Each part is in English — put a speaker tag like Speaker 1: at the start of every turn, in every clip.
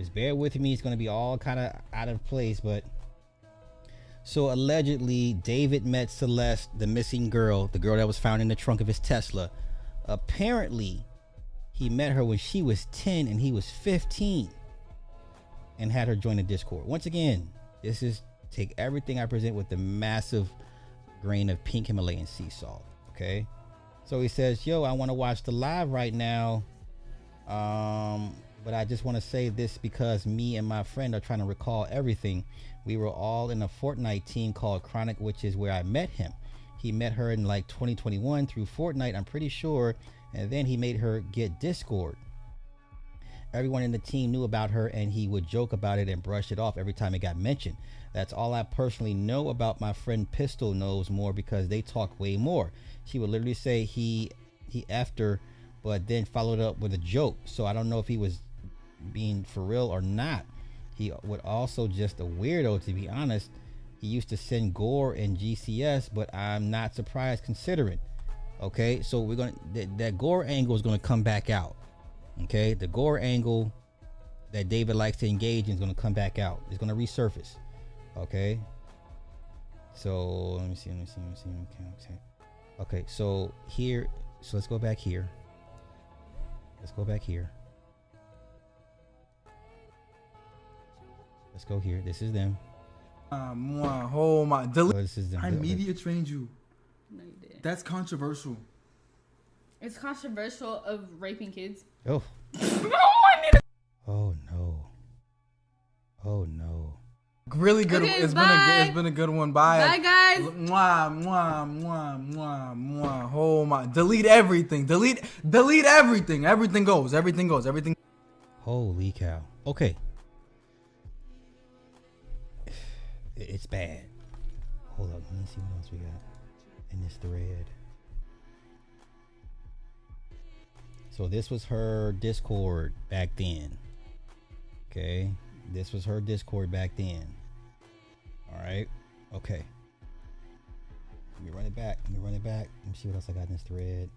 Speaker 1: Just bear with me. It's going to be all kind of out of place, but so allegedly David met Celeste, the missing girl, the girl that was found in the trunk of his Tesla. Apparently he met her when she was 10 and he was 15 and had her join the Discord. Once again, this is take everything I present with the massive grain of pink Himalayan sea salt. Okay. So he says, yo, I want to watch the live right now. But I just want to say this because me and my friend are trying to recall everything. We were all in a Fortnite team called Chronic, which is where I met him. He met her in like 2021 through Fortnite, I'm pretty sure. And then he made her get Discord. Everyone in the team knew about her and he would joke about it and brush it off every time it got mentioned. That's all I personally know about. My friend Pistol knows more because they talk way more. She would literally say he effed her, but then followed up with a joke. So I don't know if he was being for real or not. He would also just a weirdo, to be honest. He used to send gore in GCS, but I'm not surprised considering. Okay, so we're gonna that gore angle is gonna come back out. Okay, the gore angle that David likes to engage in is gonna come back out. It's gonna resurface. Okay, so let me see. Okay, so here, so let's go back here. Let's go here. This is them.
Speaker 2: Oh my!
Speaker 1: This is them.
Speaker 2: I media trained you.
Speaker 3: No, you didn't.
Speaker 2: That's controversial.
Speaker 3: It's controversial of raping kids.
Speaker 1: Oh. Oh no.
Speaker 2: Really good.
Speaker 3: Okay,
Speaker 2: it's been a good one.
Speaker 3: Bye guys.
Speaker 2: Oh my! Delete everything. Delete everything. Everything goes.
Speaker 1: Holy cow. Okay. It's bad. Hold up. Let me see what else we got in this thread. So this was her Discord back then. Okay. This was her Discord back then. All right. Okay. Let me run it back. Let me see what else I got in this thread.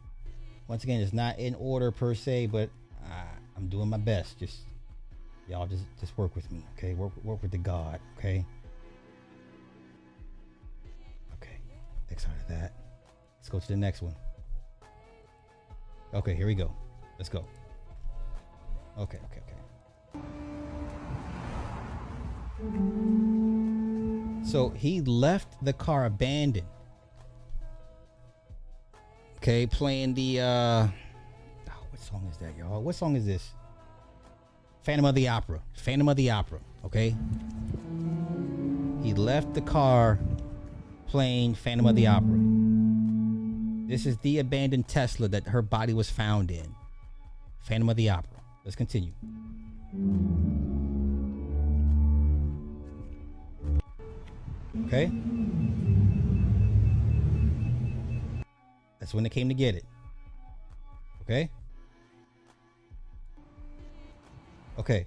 Speaker 1: Once again, it's not in order per se, but I'm doing my best. Y'all just work with me. Okay. Work with the God. Okay. X out of that. Let's go to the next one. Okay, here we go. Let's go. Okay. So he left the car abandoned. Okay, playing the what song is that, y'all? What song is this? Phantom of the Opera. Okay. He left the car playing Phantom of the Opera. This is the abandoned Tesla that her body was found in. Phantom of the Opera. Let's continue. Okay. That's when they came to get it. Okay. Okay.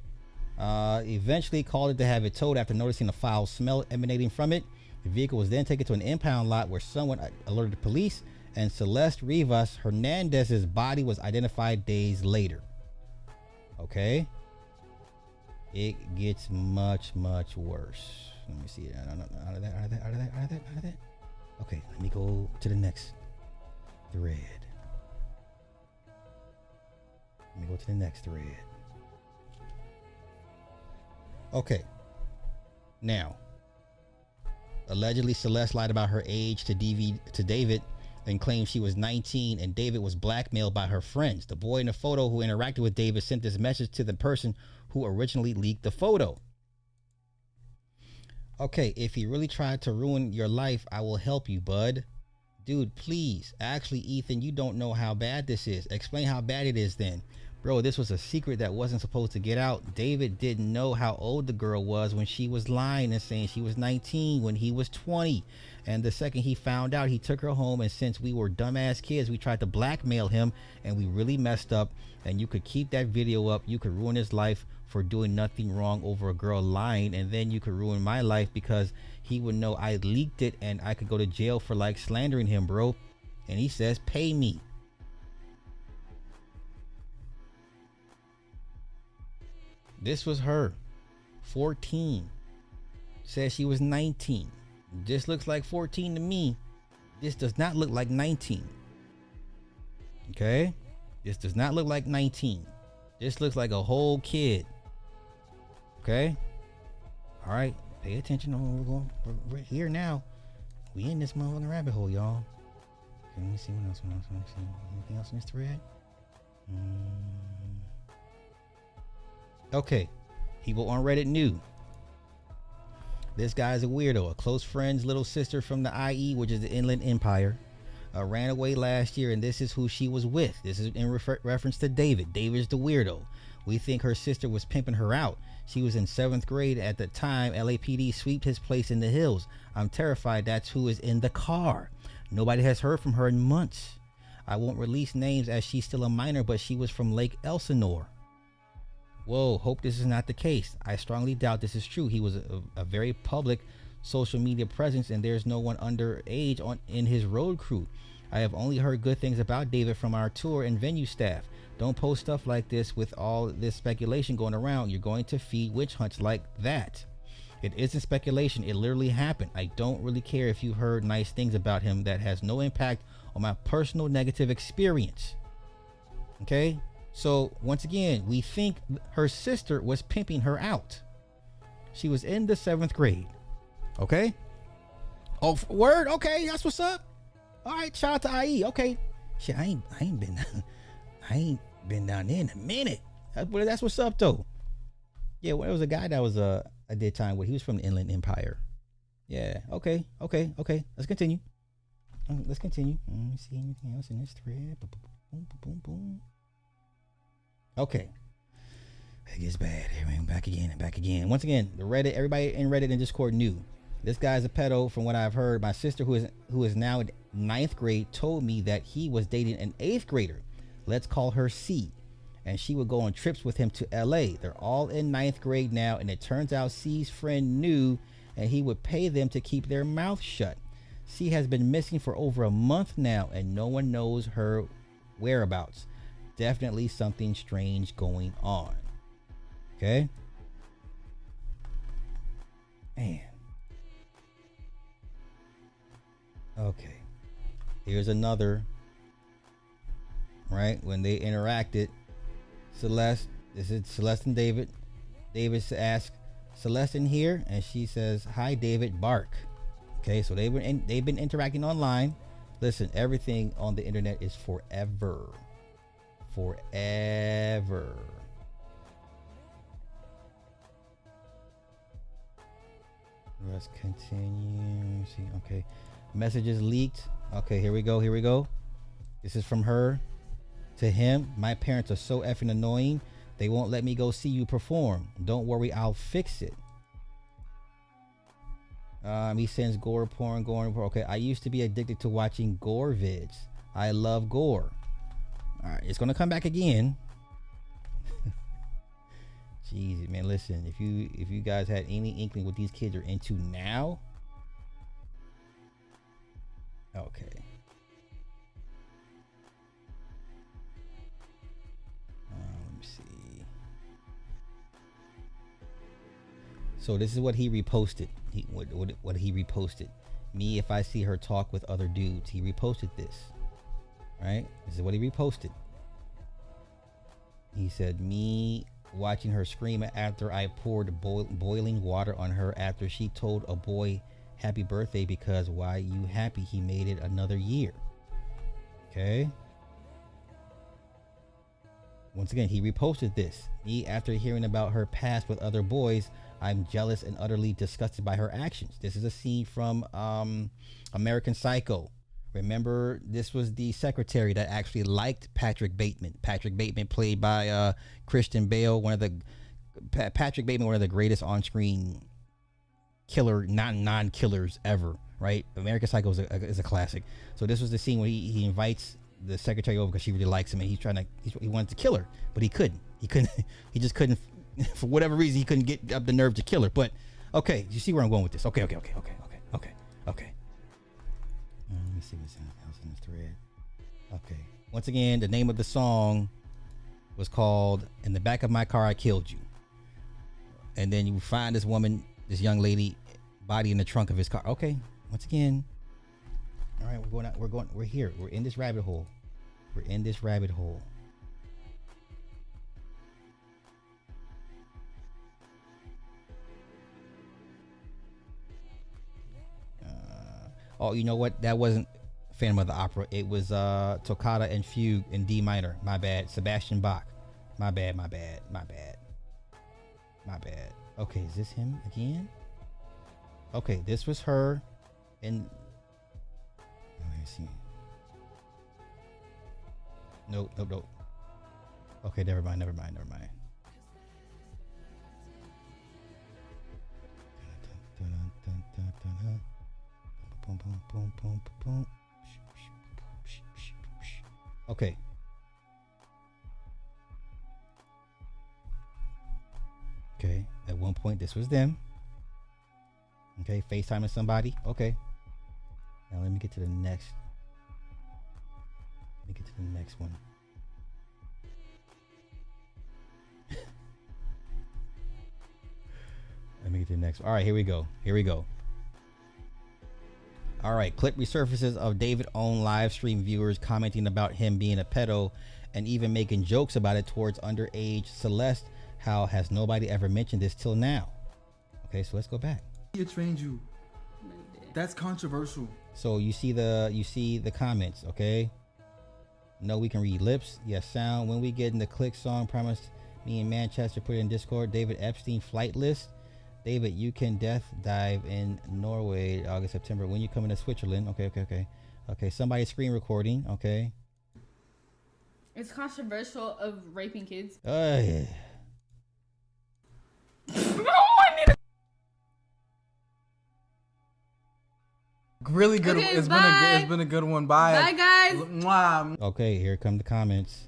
Speaker 1: Eventually called it to have it towed after noticing a foul smell emanating from it. The vehicle was then taken to an impound lot where someone alerted the police, and Celeste Rivas Hernandez's body was identified days later. Okay. It gets much worse. Let me see. Out of that. Okay, let me go to the next thread. Okay. Now, allegedly, Celeste lied about her age to David and claimed she was 19, and David was blackmailed by her friends. The boy in the photo who interacted with David sent this message to the person who originally leaked the photo. Okay, if he really tried to ruin your life, I will help you, bud. Dude, please. Actually, Ethan, you don't know how bad this is. Explain how bad it is then. Bro, this was a secret that wasn't supposed to get out. David didn't know how old the girl was when she was lying and saying she was 19 when he was 20. And the second he found out, he took her home. And since we were dumbass kids, we tried to blackmail him and we really messed up. And you could keep that video up. You could ruin his life for doing nothing wrong over a girl lying. And then you could ruin my life because he would know I leaked it and I could go to jail for like slandering him, bro. And he says, pay me. This was her. 14. Said she was 19. This looks like 14 to me. This does not look like 19. Okay? This does not look like 19. This looks like a whole kid. Okay? All right. Pay attention. We're here now. We in this motherfucking rabbit hole, y'all. Okay, let me see what else. Anything else in this thread? Okay. People on Reddit knew. This guy's a weirdo. A close friend's little sister from the IE, which is the Inland Empire, ran away last year, and this is who she was with. This is in reference to David. David's the weirdo. We think her sister was pimping her out. She was in 7th grade at the time LAPD sweeped his place in the hills. I'm terrified that's who is in the car. Nobody has heard from her in months. I won't release names as she's still a minor, but she was from Lake Elsinore. Whoa, hope this is not the case. I strongly doubt this is true. He was a very public social media presence, and there's no one underage in his road crew. I have only heard good things about David from our tour and venue staff. Don't post stuff like this with all this speculation going around. You're going to feed witch hunts like that. It isn't speculation. It literally happened. I don't really care if you heard nice things about him. That has no impact on my personal negative experience. Okay? So once again, we think her sister was pimping her out. She was in the 7th grade. Okay? Oh, word? Okay, that's what's up. All right, shout out to IE. Okay. Shit, I ain't been down there in a minute. That's what's up though. Yeah, well, there was a guy that was I did time with. He was from the Inland Empire. Yeah. Okay. Let's continue. Let me see anything else in this thread. Boom, boom, boom. Okay. It gets bad. Back again. Once again, the Reddit, everybody in Reddit and Discord knew. This guy's a pedo from what I've heard. My sister, who is now in 9th grade, told me that he was dating an 8th grader. Let's call her C. And she would go on trips with him to LA. They're all in 9th grade now, and it turns out C's friend knew, and he would pay them to keep their mouth shut. C has been missing for over a month now, and no one knows her whereabouts. Definitely something strange going on. Okay? Man. Okay. Here's another. Right? When they interacted, Celeste, this is Celeste and David. David asks, Celeste in here? And she says, hi, David, bark. Okay, so they've been interacting online. Listen, everything on the internet is forever. Let's continue. See, okay. Messages leaked. Okay, here we go. This is from her to him. My parents are so effing annoying. They won't let me go see you perform. Don't worry, I'll fix it. He sends gore porn. Okay, I used to be addicted to watching gore vids. I love gore. All right, it's gonna come back again. Jeez, man, listen. If you guys had any inkling what these kids are into now, okay. Let me see. So this is what he reposted. What he reposted. Me, if I see her talk with other dudes, he reposted this. Right? This is what he reposted. He said, me watching her scream after I poured boiling water on her after she told a boy happy birthday because why you happy he made it another year. Okay. Once again, he reposted this. Me after hearing about her past with other boys, I'm jealous and utterly disgusted by her actions. This is a scene from American Psycho. Remember, this was the secretary that actually liked Patrick Bateman. Patrick Bateman, played by Christian Bale, one of the greatest on-screen killer, non-killers ever. Right? American Psycho is a classic. So this was the scene where he invites the secretary over because she really likes him, and he wanted to kill her, but he couldn't. He just couldn't. For whatever reason, he couldn't get up the nerve to kill her. But okay, you see where I'm going with this? Okay. Let me see what's else in this thread. Okay. Once again, the name of the song was called "In the Back of My Car, I Killed You." and then you find this woman, this young lady, body in the trunk of his car. Okay, once again. All right, we're here. We're in this rabbit hole. We're in this rabbit hole. Oh, you know what? That wasn't Phantom of the Opera. It was Toccata and Fugue in D minor. My bad. Sebastian Bach. My bad. Okay, is this him again? Okay, this was her. And let me see. Nope. Okay, never mind. Boom. Okay. Okay, at one point this was them. Okay, FaceTiming somebody. Okay. Now let me get to the next. One. Let me get to the next one. All right, here we go. All right, clip resurfaces of David own live stream viewers commenting about him being a pedo and even making jokes about it towards underage Celeste. How has nobody ever mentioned this till now? Okay, so let's go back.
Speaker 2: He trained you. That's controversial.
Speaker 1: So you see the comments, okay? No, we can read lips. Yes, sound. When we get in the click song, promise me in Manchester, put it in Discord. David Epstein flight list. David, you can death dive in Norway, August, September. When you coming to Switzerland? Okay. Somebody screen recording. Okay.
Speaker 3: It's controversial of raping kids.
Speaker 1: Yeah.
Speaker 2: Really good.
Speaker 3: Okay,
Speaker 2: It's been a good one.
Speaker 3: Bye guys.
Speaker 2: Mwah.
Speaker 1: Okay, here come the comments.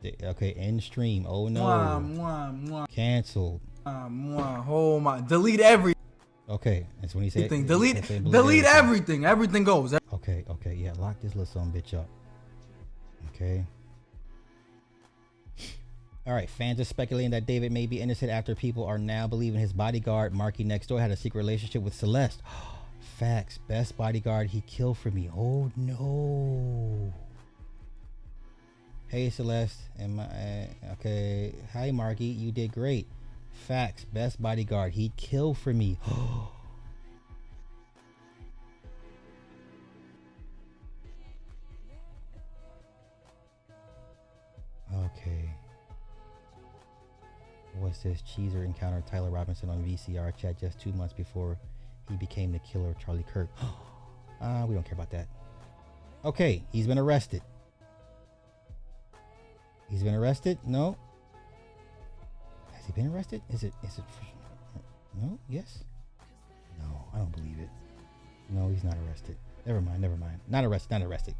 Speaker 1: Okay, end stream. Oh no.
Speaker 2: Mwah.
Speaker 1: Canceled.
Speaker 2: Oh my. Delete everything.
Speaker 1: Okay, that's when he said.
Speaker 2: Delete everything. Everything goes.
Speaker 1: Okay. Yeah, lock this little son bitch up. Okay. All right, fans are speculating that David may be innocent after people are now believing his bodyguard, Marky next door, had a secret relationship with Celeste. Facts. Best bodyguard he killed for me. Oh no. Hey Celeste, okay. Hi Marky, you did great. Facts. Best bodyguard he killed for me. Okay. What's this? Cheeser encountered Tyler Robinson on VCR chat just 2 months before he became the killer of Charlie Kirk. We don't care about that. Okay, he's been arrested. No. Has he been arrested? Is it no? Yes? No, I don't believe it. No, he's not arrested. Never mind. Not arrested.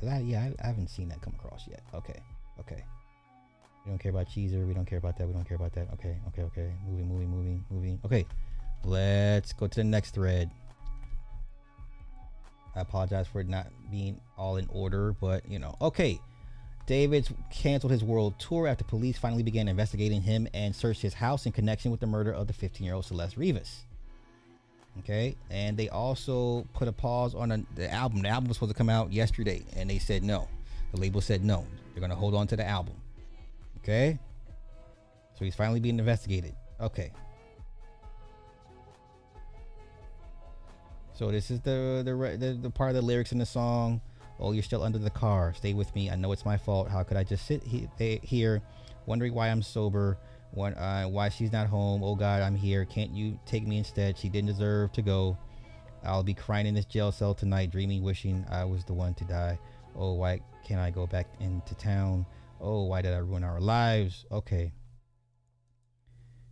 Speaker 1: I haven't seen that come across yet. Okay. We don't care about Cheeser. We don't care about that. Okay. Moving. Okay. Let's go to the next thread. I apologize for it not being all in order, but okay. David's canceled his world tour after police finally began investigating him and searched his house in connection with the murder of the 15-year-old Celeste Rivas. Okay, and they also put a pause on the album. The album was supposed to come out yesterday, and they said no. The label said no. They're going to hold on to the album. Okay, so he's finally being investigated. Okay. So this is the part of the lyrics in the song. Oh, you're still under the car. Stay with me. I know it's my fault. How could I just sit here wondering why I'm sober, why she's not home. Oh God, I'm here. Can't you take me instead? She didn't deserve to go. I'll be crying in this jail cell tonight, dreaming, wishing I was the one to die. Oh, why can't I go back into town? Oh, why did I ruin our lives? Okay.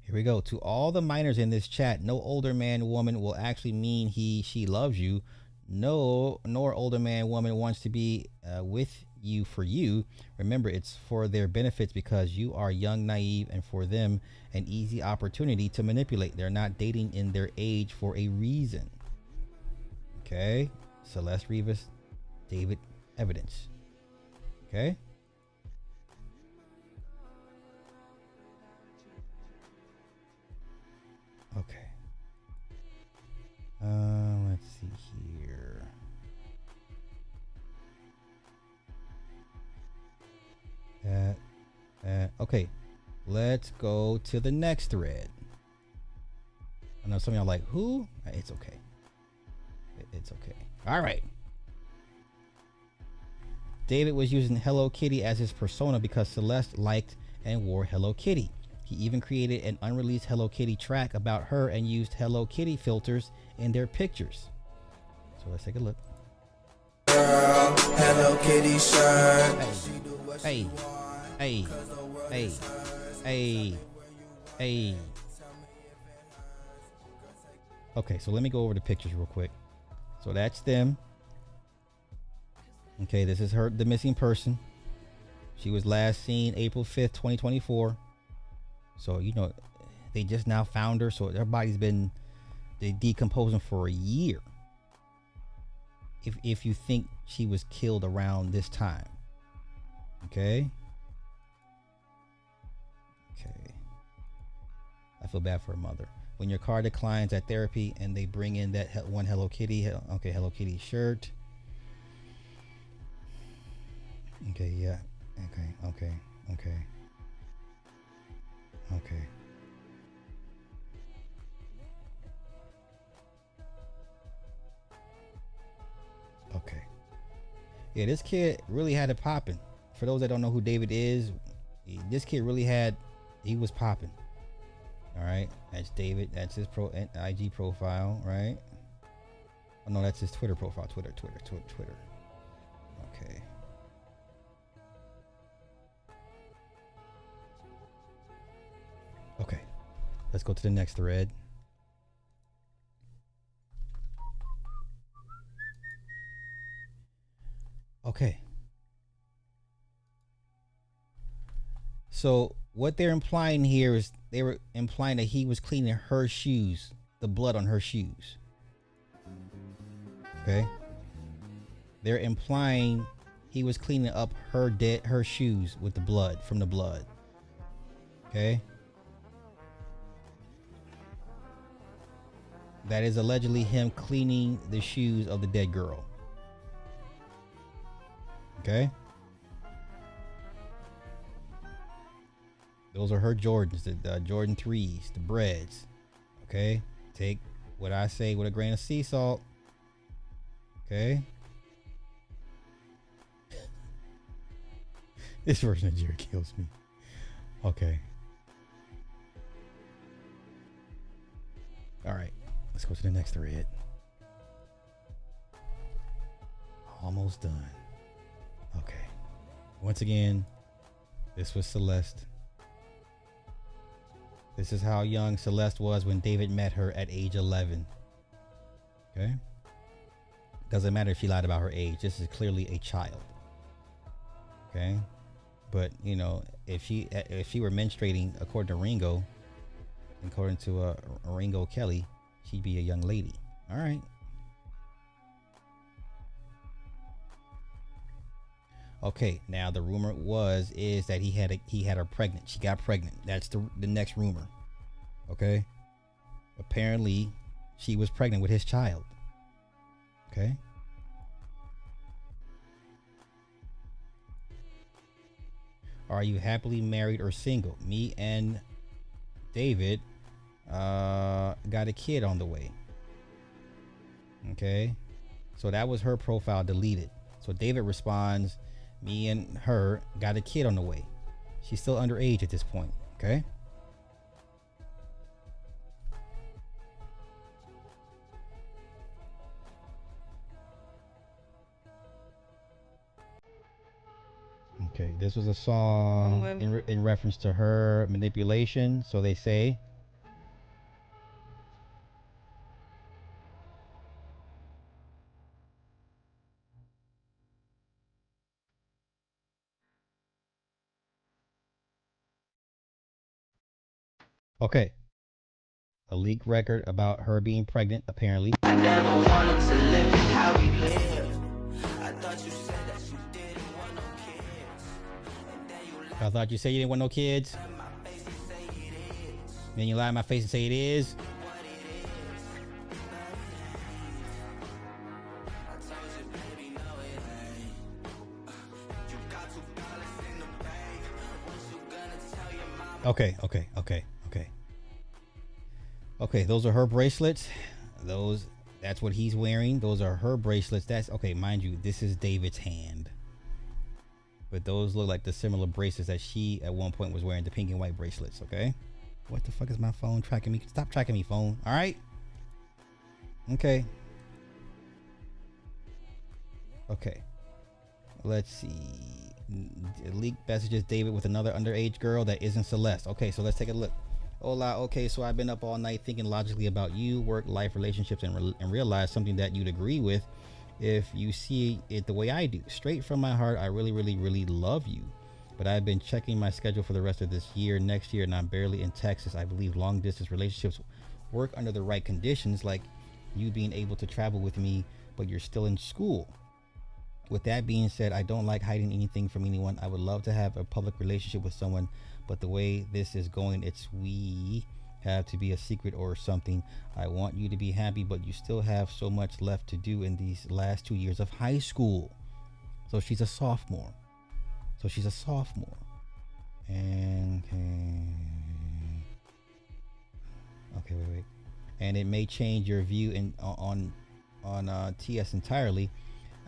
Speaker 1: Here we go. To all the minors in this chat, no older man, woman will actually mean she loves you. No, nor older man, woman wants to be with you for you. Remember, it's for their benefits because you are young, naive, and for them, an easy opportunity to manipulate. They're not dating in their age for a reason. Okay. Celeste Rivas, David evidence. Okay. Okay. Let's see here. Okay. Let's go to the next thread. I know some of y'all like, who? It's okay. It's okay. All right. David was using Hello Kitty as his persona because Celeste liked and wore Hello Kitty. He even created an unreleased Hello Kitty track about her and used Hello Kitty filters in their pictures. So let's take a look.
Speaker 4: Girl, Hello Kitty shirt.
Speaker 1: Hey, hey, hey, hey, hey. Okay, so let me go over the pictures real quick. So that's them. Okay, this is her, the missing person. She was last seen April 5th, 2024. So, you know, they just now found her. So her body's been decomposing for a year. If you think she was killed around this time. Okay. Okay. I feel bad for her mother. When your car declines at therapy and they bring in that one Hello Kitty, okay, Hello Kitty shirt. Okay, yeah. Okay. Okay. Yeah, this kid really had it popping. For those that don't know who David is, this kid really he was popping. All right, that's David. That's his IG profile, right? Oh no, that's his Twitter profile. Twitter. Okay. Okay, let's go to the next thread. Okay. So what they're implying here is they were implying that he was cleaning her shoes, the blood on her shoes. Okay. They're implying he was cleaning up her shoes with the blood from the blood. Okay. That is allegedly him cleaning the shoes of the dead girl. Okay. Those are her Jordans, the Jordan 3s, the breads. Okay. Take what I say with a grain of sea salt. Okay. This version of Jerry kills me. Okay. All right. Let's go to the next thread. Almost done. Okay. Once again, this was Celeste. This is how young Celeste was when David met her at age 11. Okay. Doesn't matter if she lied about her age. This is clearly a child. Okay. But you know, if she were menstruating according to Ringo, according to Ringo Kelly, she'd be a young lady. All right. Okay, now the rumor is that he had her pregnant. She got pregnant. That's the next rumor. Okay. Apparently, she was pregnant with his child. Okay. Are you happily married or single? Me and David got a kid on the way. Okay. So that was her profile deleted. So David responds, me and her got a kid on the way. She's still underage at this point. Okay. Okay, this was a song in reference to her manipulation, so they say. Okay. A leaked record about her being pregnant, apparently.
Speaker 4: I never wanted to live how we live. I thought you said that you didn't want no kids. And then you
Speaker 1: I thought you said you didn't want no kids.
Speaker 4: lied in my face and say it is.
Speaker 1: Then you lie in my face and say it is. Okay. Those are her bracelets. That's what he's wearing. Those are her bracelets. That's okay. Mind you, this is David's hand. But those look like the similar bracelets that she at one point was wearing, the pink and white bracelets, okay? What the fuck is my phone tracking me? Stop tracking me, phone. All right? Okay. Okay. Let's see. Leaked messages David with another underage girl that isn't Celeste. Okay, so let's take a look. Hola, okay, so I've been up all night thinking logically about you, work, life, relationships, and realize something that you'd agree with if you see it the way I do. Straight from my heart, I really, really, really love you. But I've been checking my schedule for the rest of this year, next year, and I'm barely in Texas. I believe long distance relationships work under the right conditions, like you being able to travel with me, but you're still in school. With that being said, I don't like hiding anything from anyone. I would love to have a public relationship with someone, but the way this is going, we have to be a secret or something. I want you to be happy, but you still have so much left to do in these last 2 years of high school. So she's a sophomore. And okay, wait. And it may change your view on TS entirely.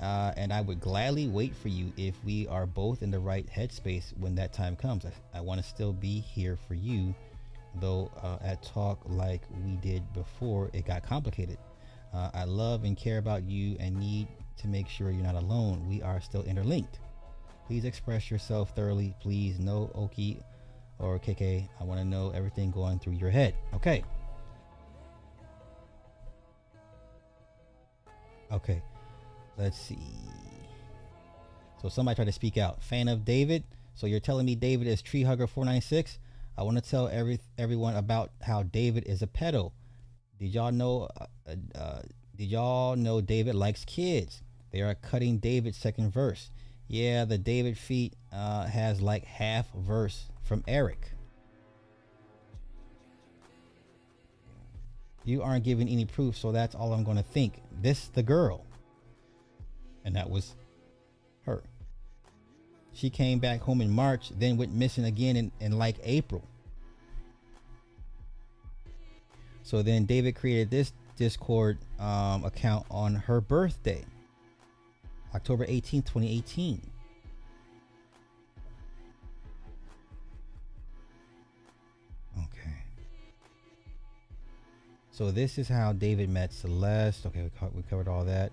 Speaker 1: And I would gladly wait for you if we are both in the right headspace when that time comes. I want to still be here for you, though at talk like we did before, it got complicated. I love and care about you and need to make sure you're not alone. We are still interlinked. Please express yourself thoroughly. Please, no Oki or KK. I want to know everything going through your head. Okay. Let's see. So somebody tried to speak out. Fan of David. So you're telling me David is Tree Hugger 496? I want to tell everyone about how David is a pedo. Did y'all know David likes kids? They are cutting David's second verse. Yeah, the David feat has like half verse from Eric. You aren't giving any proof, so that's all I'm going to think. This the girl. And that was her. She came back home in March, then went missing again in like April. So then David created this Discord account on her birthday, October 18th, 2018. Okay. So this is how David met Celeste. Okay, we covered all that.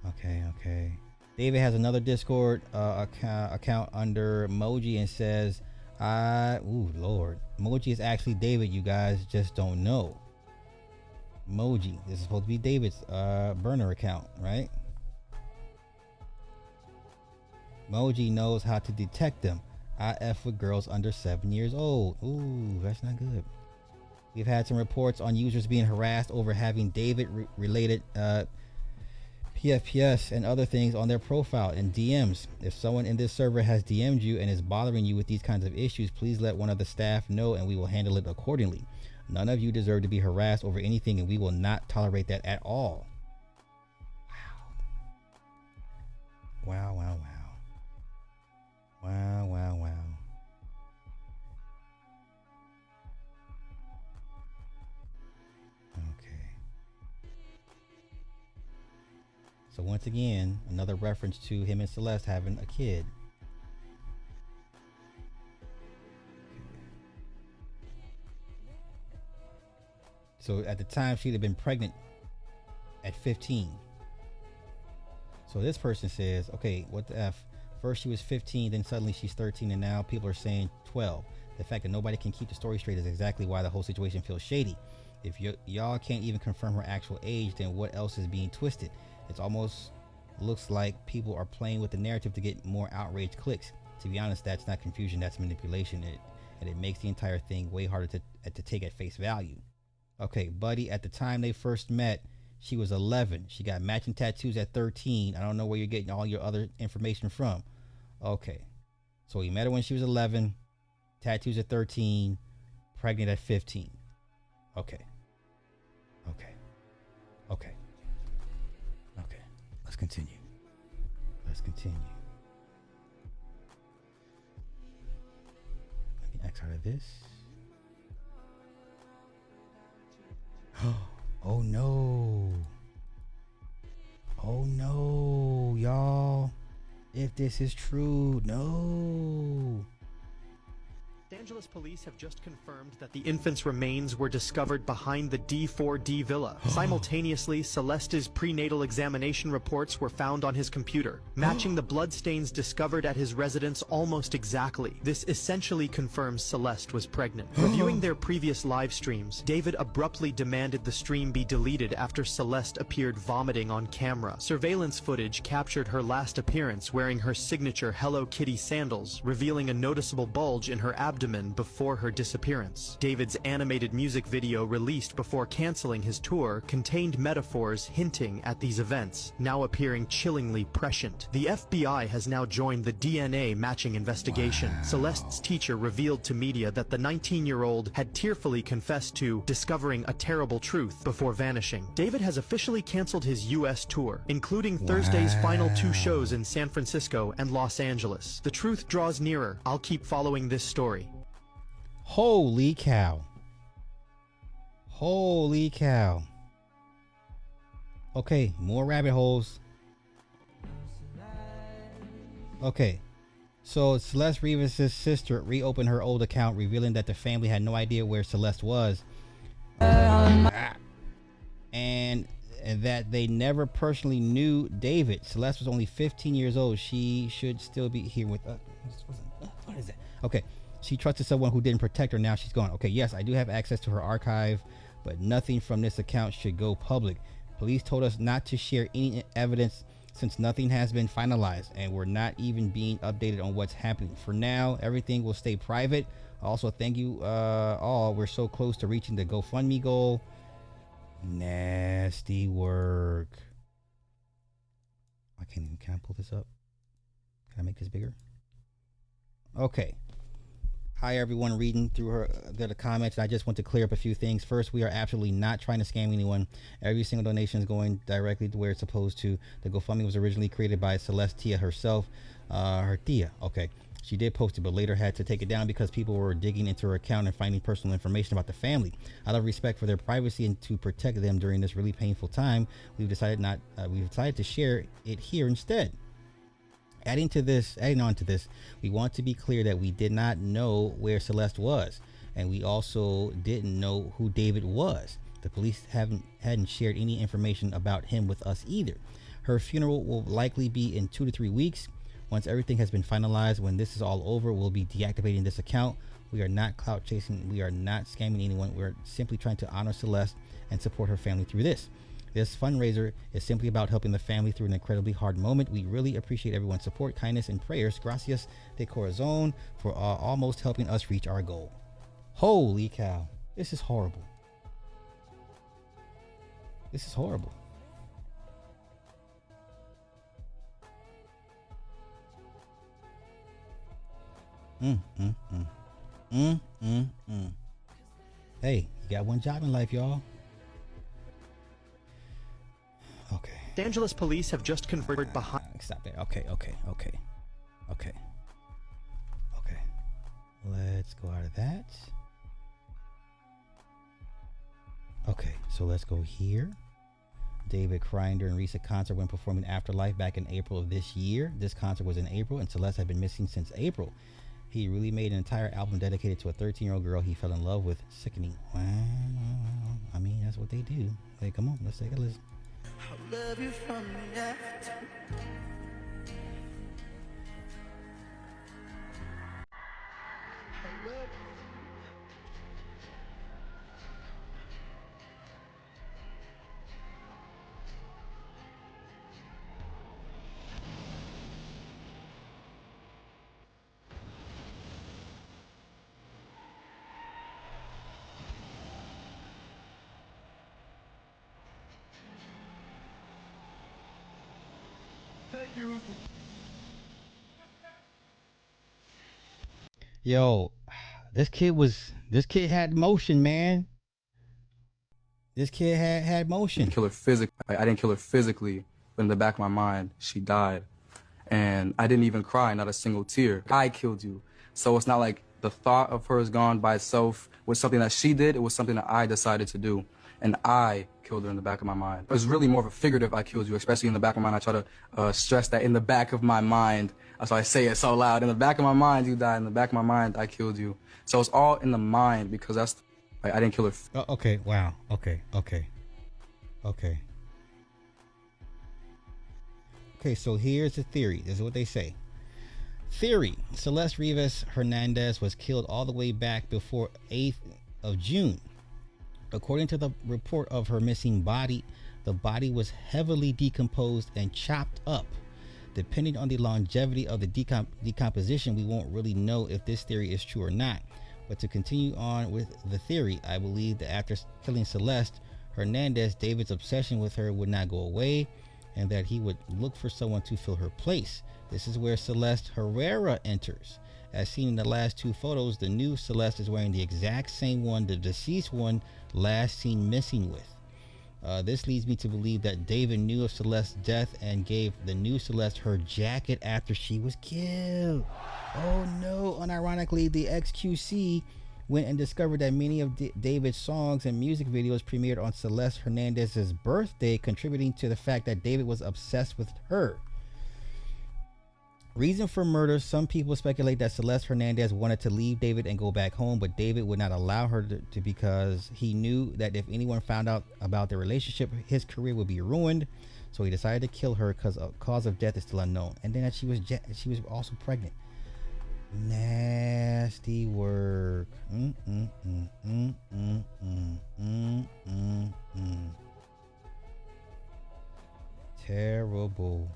Speaker 1: Okay. David has another Discord account under Moji and says, Lord. Moji is actually David, you guys just don't know. Moji. This is supposed to be David's burner account, right? Moji knows how to detect them. I F with girls under 7 years old. Ooh, that's not good. We've had some reports on users being harassed over having David related PFPS and other things on their profile and DMs. If someone in this server has DM'd you and is bothering you with these kinds of issues, please let one of the staff know and we will handle it accordingly. None of you deserve to be harassed over anything and we will not tolerate that at all. Wow. So once again, another reference to him and Celeste having a kid. So at the time, she'd have been pregnant at 15. So this person says, okay, what the F? First she was 15, then suddenly she's 13, and now people are saying 12. The fact that nobody can keep the story straight is exactly why the whole situation feels shady. If y'all can't even confirm her actual age, then what else is being twisted? It's almost looks like people are playing with the narrative to get more outraged clicks. To be honest, that's not confusion, that's manipulation. And it makes the entire thing way harder to take at face value. Okay, buddy, at the time they first met, she was 11. She got matching tattoos at 13. I don't know where you're getting all your other information from. Okay, so he met her when she was 11, tattoos at 13, pregnant at 15. Okay. Let's continue. Let me X out of this. Oh no. Oh no, y'all. If this is true, no.
Speaker 5: Los Angeles police have just confirmed that the infant's remains were discovered behind the D4vd villa. Simultaneously, Celeste's prenatal examination reports were found on his computer, matching the bloodstains discovered at his residence almost exactly. This essentially confirms Celeste was pregnant. Reviewing their previous live streams, David abruptly demanded the stream be deleted after Celeste appeared vomiting on camera. Surveillance footage captured her last appearance wearing her signature Hello Kitty sandals, revealing a noticeable bulge in her abdomen before her disappearance. David's animated music video released before canceling his tour contained metaphors hinting at these events, now appearing chillingly prescient. The FBI has now joined the DNA matching investigation. Celeste's teacher revealed to media that the 19-year-old had tearfully confessed to discovering a terrible truth before vanishing. David has officially canceled his U.S. tour, including Thursday's final 2 shows in San Francisco and Los Angeles. The truth draws nearer. I'll keep following this story.
Speaker 1: Holy cow. Holy cow. Okay, more rabbit holes. Okay, so Celeste Rivas' sister reopened her old account, revealing that the family had no idea where Celeste was. And that they never personally knew David. Celeste was only 15 years old. She should still be here with us. What is that? Okay. She trusted someone who didn't protect her. Now she's gone. Okay, yes, I do have access to her archive, but nothing from this account should go public. Police told us not to share any evidence since nothing has been finalized, and we're not even being updated on what's happening. For now, everything will stay private. Also, thank you all. We're so close to reaching the GoFundMe goal. Nasty work. Can I pull this up? Can I make this bigger? Okay. Hi everyone, reading through the comments. I just want to clear up a few things. First, we are absolutely not trying to scam anyone. Every single donation is going directly to where it's supposed to. The GoFundMe was originally created by Celeste herself. Her tia, okay. She did post it, but later had to take it down because people were digging into her account and finding personal information about the family. Out of respect for their privacy and to protect them during this really painful time, we've decided to share it here instead. Adding on to this, we want to be clear that we did not know where Celeste was, and we also didn't know who David was. The police hadn't shared any information about him with us either. Her funeral will likely be in 2 to 3 weeks. Once everything has been finalized, when this is all over, we'll be deactivating this account. We are not clout chasing. We are not scamming anyone. We're simply trying to honor Celeste and support her family through this. This fundraiser is simply about helping the family through an incredibly hard moment. We really appreciate everyone's support, kindness, and prayers. Gracias de corazón for almost helping us reach our goal. Holy cow. This is horrible. This is horrible. Hey, you got one job in life, y'all. Okay.
Speaker 5: Los Angeles police have just converted behind.
Speaker 1: Stop there. Okay. Let's go out of that. Okay, so let's go here. David crying during recent concert when performing Afterlife back in April of this year. This concert was in April, and Celeste had been missing since April. He really made an entire album dedicated to a 13-year-old girl he fell in love with. Sickening. Wow. I mean, that's what they do. Hey, come on, let's take a listen.
Speaker 4: I love you from the after. I love you.
Speaker 1: Yo, this kid had motion, man. This kid had motion.
Speaker 6: Kill her physically. I didn't kill her physically, but in the back of my mind, she died. And I didn't even cry, not a single tear. I killed you. So it's not like The thought of hers gone by itself was something that she did. It was something that I decided to do. And I killed her in the back of my mind. It was really more of a figurative I killed you, especially in the back of my mind. I try to stress that in the back of my mind. That's why I say it so loud. In the back of my mind, you died. In the back of my mind, I killed you. So it's all in the mind because that's, like, I didn't kill her.
Speaker 1: Oh, okay, wow. Okay. Okay, so here's the theory. This is what they say. Theory: Celeste Rivas Hernandez was killed all the way back before 8th of June. According to the report of her missing body, the body was heavily decomposed and chopped up. Depending on the longevity of the decomposition, we won't really know if this theory is true or not. But to continue on with the theory, I believe that after killing Celeste Hernandez, David's obsession with her would not go away, and that he would look for someone to fill her place. This is where Celeste Herrera enters. As seen in the last two photos, the new Celeste is wearing the exact same one the deceased one last seen missing with. This leads me to believe that David knew of Celeste's death and gave the new Celeste her jacket after she was killed. Oh no, unironically, the XQC went and discovered that many of David's songs and music videos premiered on Celeste Hernandez's birthday, contributing to the fact that David was obsessed with her. Reason for murder: some people speculate that Celeste Hernandez wanted to leave David and go back home, but David would not allow her to because he knew that if anyone found out about their relationship, his career would be ruined. So he decided to kill her because cause of death is still unknown. And then that she was also pregnant. Nasty work. Terrible.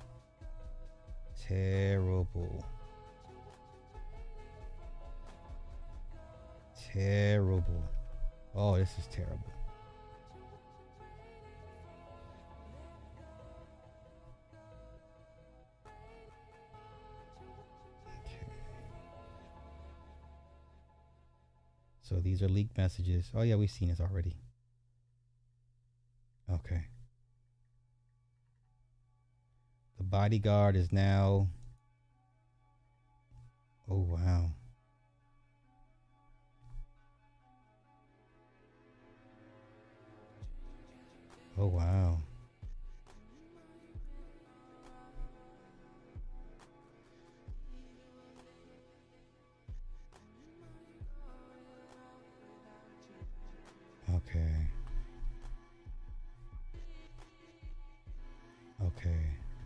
Speaker 1: Oh, this is terrible. Okay. So these are leaked messages. Oh yeah, we've seen this already. Okay. The bodyguard is now. Oh, wow. Oh, wow. Okay.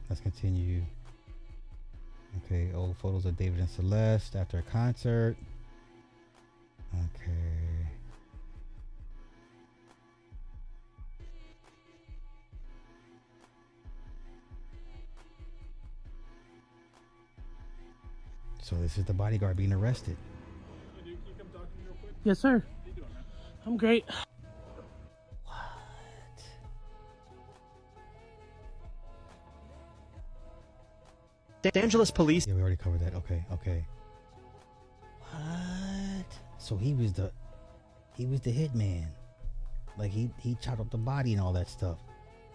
Speaker 1: Let's continue. Okay, old photos of David and Celeste after a concert. Okay. So this is the bodyguard being arrested.
Speaker 7: Yes, sir. I'm great.
Speaker 5: Los Angeles police.
Speaker 1: Yeah, we already covered that. Okay. What? So he was the hitman. Like he chopped up the body and all that stuff.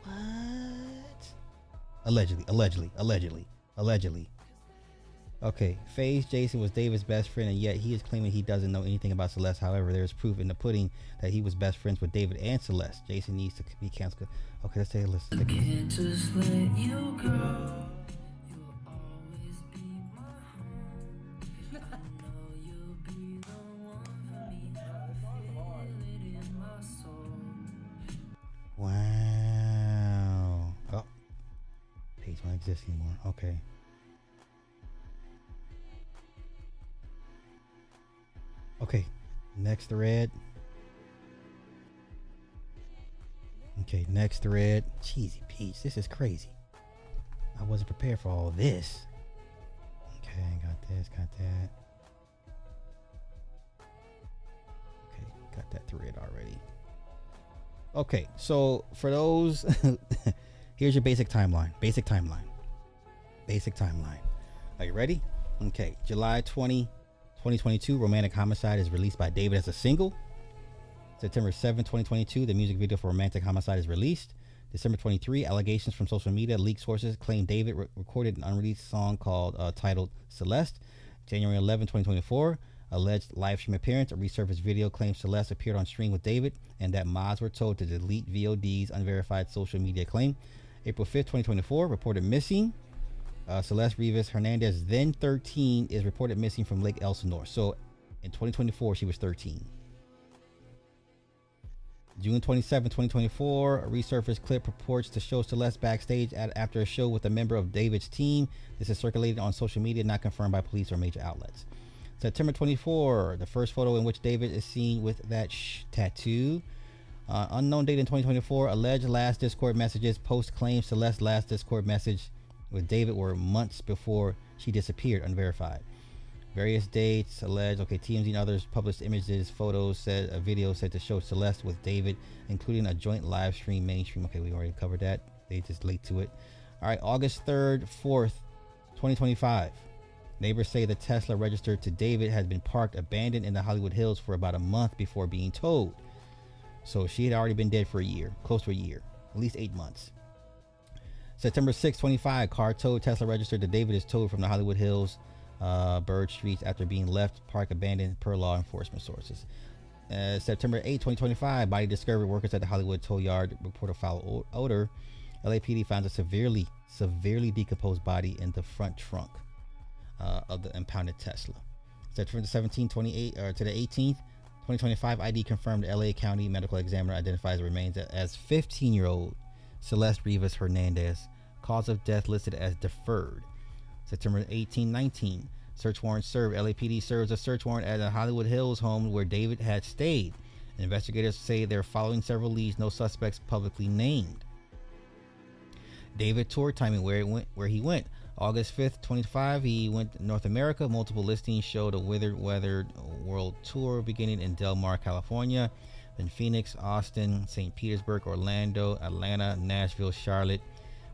Speaker 1: What? Allegedly. Okay, FaZe Jason was David's best friend, and yet he is claiming he doesn't know anything about Celeste. However, there is proof in the pudding that he was best friends with David and Celeste. Jason needs to be canceled. Okay, let's take a listen.
Speaker 4: Can't just let you go. You'll always be my home. I know you'll be the one for me. I feel it in my soul.
Speaker 1: Wow. Oh, page won't exist anymore. Okay. Okay, next thread. Okay, next thread. Cheesy Peach, this is crazy. I wasn't prepared for all this. Okay, got this, got that. Okay, got that thread already. Okay, so for those, here's your basic timeline. Are you ready? Okay, July 2022, Romantic Homicide is released by David as a single. September 7, 2022, the music video for Romantic Homicide is released. December 23, allegations from social media leak sources claim David recorded an unreleased song called titled Celeste. January 11, 2024, Alleged live stream appearance. A resurfaced video claims Celeste appeared on stream with David and that mods were told to delete VOD's unverified social media claim. April 5th, 2024, reported missing. Celeste Rivas Hernandez, then 13, is reported missing from Lake Elsinore. So in 2024, she was 13. June 27, 2024, a resurfaced clip purports to show Celeste backstage after a show with a member of David's team. This is circulated on social media, not confirmed by police or major outlets. September 24, the first photo in which David is seen with that tattoo. Unknown date in 2024, alleged last Discord messages. Post claims Celeste's last Discord message with David were months before she disappeared, unverified. Various dates alleged. Okay, TMZ and others published images, photos, said a video said to show Celeste with David, including a joint live stream, mainstream. Okay, we already covered that. They just late to it. All right, August 3rd, 4th, 2025. Neighbors say the Tesla registered to David has been parked abandoned in the Hollywood Hills for about a month before being towed. So she had already been dead for a year, close to a year, at least 8 months. September 6, 25, car towed. Tesla registered to David is towed from the Hollywood Hills, Bird Streets after being left park abandoned per law enforcement sources. September 8, 2025, body discovered. Workers at the Hollywood tow yard report a foul odor. LAPD found a severely decomposed body in the front trunk of the impounded Tesla. September 17, 28 to the 18th, 2025, ID confirmed. LA County medical examiner identifies the remains as 15-year-old Celeste Rivas Hernandez. Cause of death listed as deferred. September 18, 19, search warrant served. LAPD serves a search warrant at a Hollywood Hills home where David had stayed. Investigators say they're following several leads, no suspects publicly named. David tour timing, where he went. August 5th, 25, he went to North America. Multiple listings showed a weathered world tour beginning in Del Mar, California, then Phoenix, Austin, St. Petersburg, Orlando, Atlanta, Nashville, Charlotte,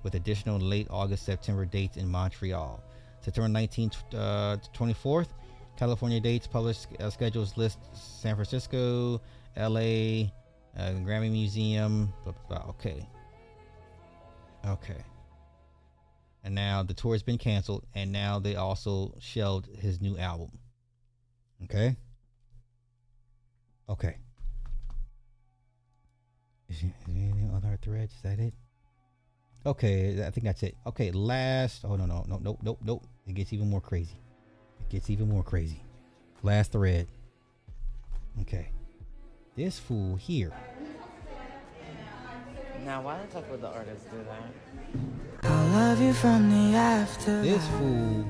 Speaker 1: with additional late August, September dates in Montreal. September 19th, 24th, California dates published schedules list San Francisco, LA, Grammy Museum, blah, blah, blah. Okay. And now the tour has been canceled, and now they also shelved his new album. Okay. Is there any other threads? Is that it? Okay, I think that's it. Okay, last. Oh, nope. It gets even more crazy. Last thread. Okay. This fool here.
Speaker 8: Now, why the fuck would the artist do that?
Speaker 4: I'll love you from the after.
Speaker 1: This fool,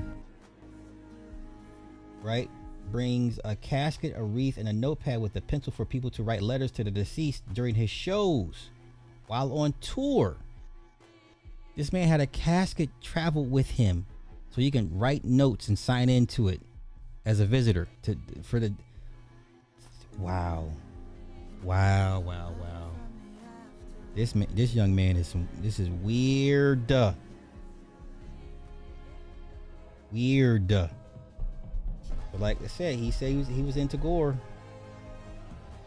Speaker 1: right, brings a casket, a wreath, and a notepad with a pencil for people to write letters to the deceased during his shows while on tour. This man had a casket travel with him so you can write notes and sign into it as a visitor for the wow. This young man is weird. But like I said, he said he was into gore.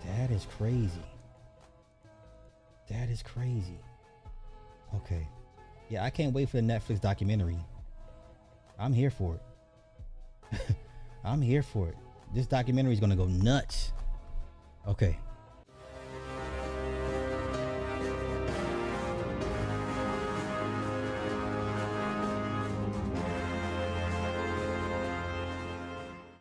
Speaker 1: That is crazy. Okay. Yeah, I can't wait for the Netflix documentary. I'm here for it. This documentary is gonna go nuts. Okay.